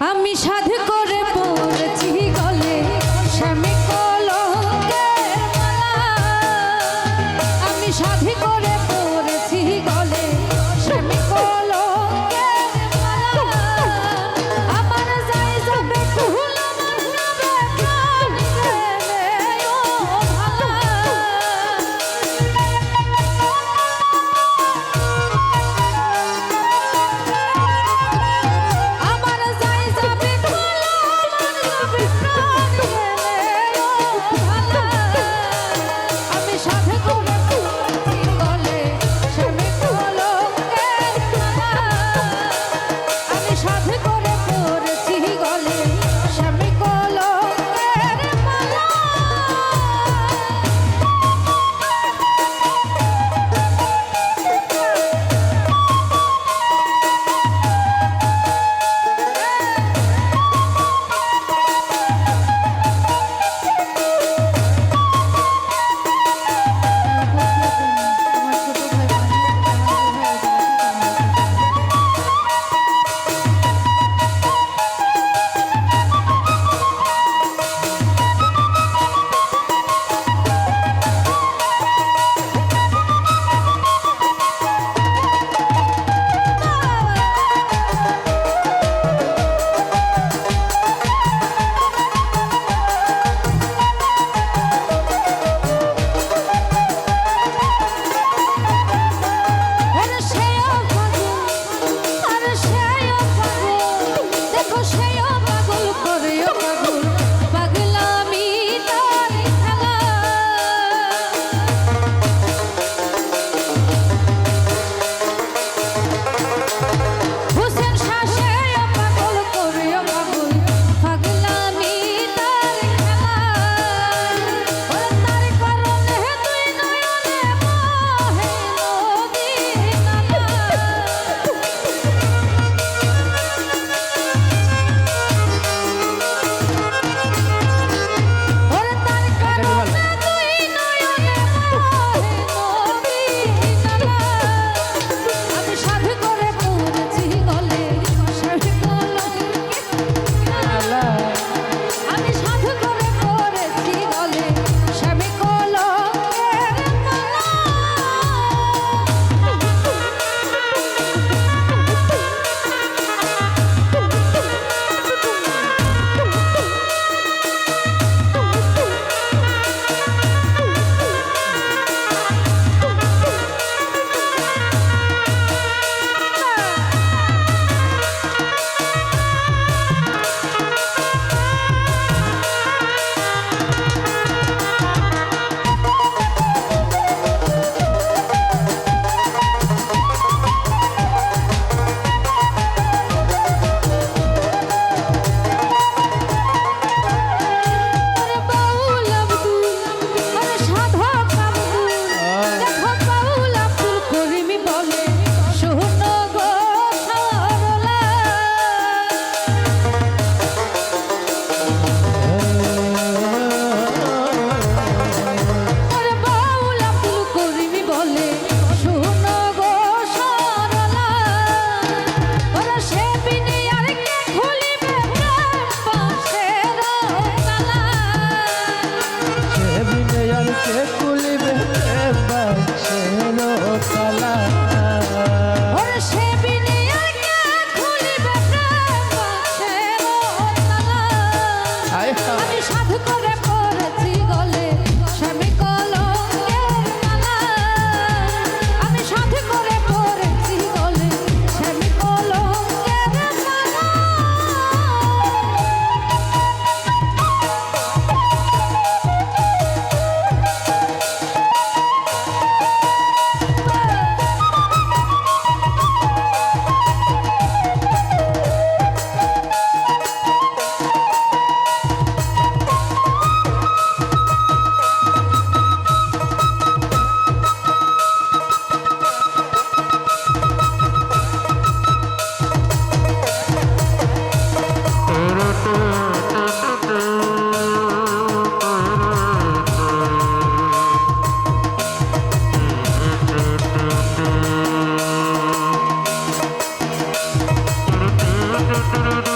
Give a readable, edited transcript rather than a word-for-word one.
আমি সাধ করে পড়েছি গলে স্বামী কলঙ্কের মালা। আমি সাধ করে পড়েছি গলে স্বামী কলঙ্কের মালা। আমার যাই যাবে কুল মানবে প্রাণ গেলে ও ভালা। আমার যাই যাবে কুল মানবে প্রাণ গেলে ও ভালা। আমি সাধ করে পড়েছি গলে স্বামী কলঙ্কের মালা। আমি সাধ করে পড়েছি গলে স্বামী কলঙ্কের মালা। আরে সেও পাগল, আরে সেও পাগল, দেখো সেও পাগল করেও পাগল, পাগলামি তার খেলা। হোসেন শাহ সেও পাগল করেও পাগল, পাগলামি তার খেলা। ওরে তার কারণে তুই নয়নে বহে নদী নালা। ওরে তার কারণে তুই নয়নে বহে নদী নালা। আমি সাধ করে পড়েছি গলে স্বামী কলঙ্কের মালা। আমি সাধ করে পড়েছি গলে স্বামী কলঙ্কের মালা। ওরে বাউল আব্দুল, ওরে সাধক আব্দুল, দেখো বাউল আব্দুল করিম বলে শোনো গো সরলা। ওরে বাউল আব্দুল করিম বলে শোনো গো সরলা। ওরে সে বিনে আর কে খুলিবে প্রেম বাঁশের তালা। সে বিনে আর কে খুলিবে বাঁশের তালা। ওরে সে বিনে আর কে খুলিবে প্রেম বাঁশের তালা। হায় হায়। আমি সাধ করে পড়েছি গলে স্বামী কলঙ্কের মালা। আমি সাধ করে পড়েছি গলে স্বামী কলঙ্কের মালা। do do do